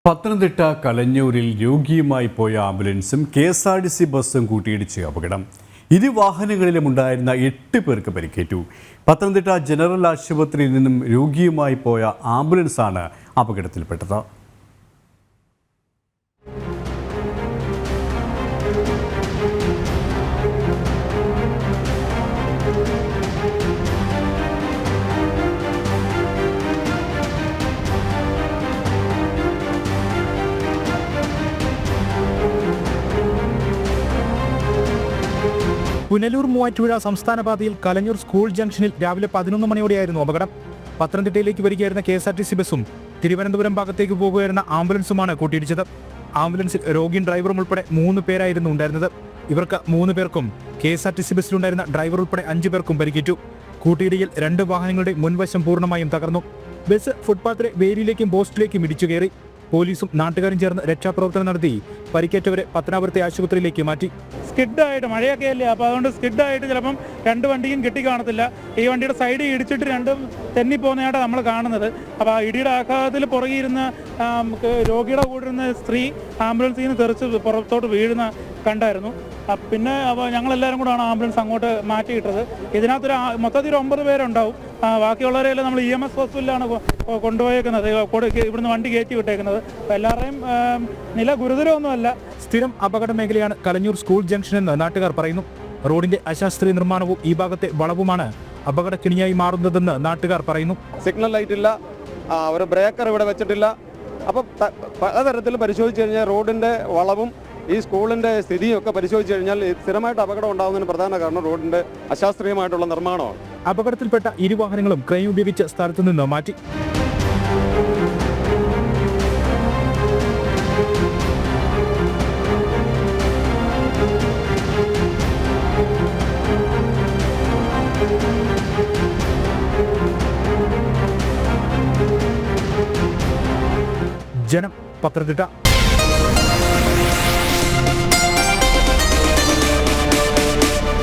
പത്തനംതിട്ട കലഞ്ഞൂരിൽ രോഗിയുമായി പോയ ആംബുലൻസും കെ.എസ്.ആർ.ടി.സി ബസ്സും കൂട്ടിയിടിച്ച് അപകടം. ഇരു വാഹനങ്ങളിലും ഉണ്ടായിരുന്ന 8 പേർക്ക് പരിക്കേറ്റു. പത്തനംതിട്ട ജനറൽ ആശുപത്രിയിൽ നിന്നും രോഗിയുമായി പോയ ആംബുലൻസാണ് അപകടത്തിൽപ്പെട്ടത്. പുനലൂർ മൂവാറ്റുപുഴ സംസ്ഥാന പാതയിൽ കലഞ്ഞൂർ സ്കൂൾ ജംഗ്ഷനിൽ രാവിലെ 11 മണിയോടെയായിരുന്നു അപകടം. പത്തനംതിട്ടയിലേക്ക് വരികയായിരുന്ന കെ.എസ്.ആർ.ടി.സി ബസ്സും തിരുവനന്തപുരം ഭാഗത്തേക്ക് പോകുകയായിരുന്ന ആംബുലൻസുമാണ് കൂട്ടിയിടിച്ചത്. ആംബുലൻസിൽ രോഗിയും ഡ്രൈവറും ഉൾപ്പെടെ 3 പേരായിരുന്നു ഉണ്ടായിരുന്നത്. ഇവർക്ക് 3 പേർക്കും കെ.എസ്.ആർ.ടി.സി ബസ്സിലുണ്ടായിരുന്ന ഡ്രൈവർ ഉൾപ്പെടെ 5 പേർക്കും പരിക്കേറ്റു. കൂട്ടിയിടിയിൽ 2 വാഹനങ്ങളുടെ മുൻവശം പൂർണ്ണമായും തകർന്നു. ബസ് ഫുട്പാത്തിലെ വേലിയിലേക്കും പോസ്റ്റിലേക്കും ഇടിച്ചു കയറി. പോലീസും നാട്ടുകാരും ചേർന്ന് രക്ഷാപ്രവർത്തനം നടത്തി പരിക്കേറ്റവരെ പത്തനാപുരത്തെ ആശുപത്രിയിലേക്ക് മാറ്റി. സ്കിഡായിട്ട് മഴയൊക്കെ അല്ലേ, അപ്പോൾ അതുകൊണ്ട് സ്കിഡായിട്ട് ചിലപ്പം 2 വണ്ടിയും കിട്ടിക്കാണത്തില്ല. ഈ വണ്ടിയുടെ സൈഡിൽ ഇടിച്ചിട്ട് രണ്ടും തെന്നിപ്പോകുന്നതായിട്ട് നമ്മൾ കാണുന്നത്. അപ്പോൾ ആ ഇടിയുടെ ആഘാതത്തിൽ പുറകിരുന്ന രോഗിയുടെ കൂടെ ഇരുന്ന സ്ത്രീ ആംബുലൻസിൽ നിന്ന് തെറിച്ച് പുറത്തോട്ട് വീഴുന്ന കണ്ടായിരുന്നു. പിന്നെ അപ്പോൾ ഞങ്ങളെല്ലാവരും കൂടെയാണ് ആംബുലൻസ് അങ്ങോട്ട് മാറ്റിയിട്ടത്. ഇതിനകത്തൊരു മൊത്തത്തിൽ 9 പേരുണ്ടാവും. ബാക്കിയുള്ളവരെല്ലാം നമ്മൾ EMS ഹോസ്പിറ്റലിലാണ് കൊണ്ടുപോയേക്കുന്നത്, ഇവിടുന്ന് വണ്ടി കയറ്റി വിട്ടേക്കുന്നത്. അപ്പോൾ എല്ലാവരുടെയും നില ഗുരുതരമൊന്നുമല്ല. സ്ഥിരം അപകട മേഖലയാണ് കലഞ്ഞൂർ സ്കൂൾ ജംഗ്ഷൻ എന്ന് നാട്ടുകാർ പറയുന്നു. റോഡിന്റെ അശാസ്ത്രീയ നിർമ്മാണവും ഈ ഭാഗത്തെ വളവുമാണ് അപകടക്കിണിയായി മാറുന്നതെന്ന് നാട്ടുകാർ പറയുന്നു. സിഗ്നൽ ലൈറ്റ് ഇല്ല, ഒരു ബ്രേക്കർ ഇവിടെ വെച്ചിട്ടില്ല. അപ്പം പലതരത്തിലും പരിശോധിച്ച് കഴിഞ്ഞാൽ റോഡിന്റെ വളവും ഈ സ്കൂളിന്റെ സ്ഥിതിയും ഒക്കെ പരിശോധിച്ച് കഴിഞ്ഞാൽ സ്ഥിരമായിട്ട് അപകടം ഉണ്ടാകുന്നതിന് പ്രധാന കാരണം റോഡിന്റെ അശാസ്ത്രീയമായിട്ടുള്ള നിർമ്മാണമാണ്. അപകടത്തിൽപ്പെട്ട 2 വാഹനങ്ങളും ക്രെയിൻ ഉപയോഗിച്ച് സ്ഥലത്തു നിന്ന് മാറ്റി. ജനം, പത്തനംതിട്ട.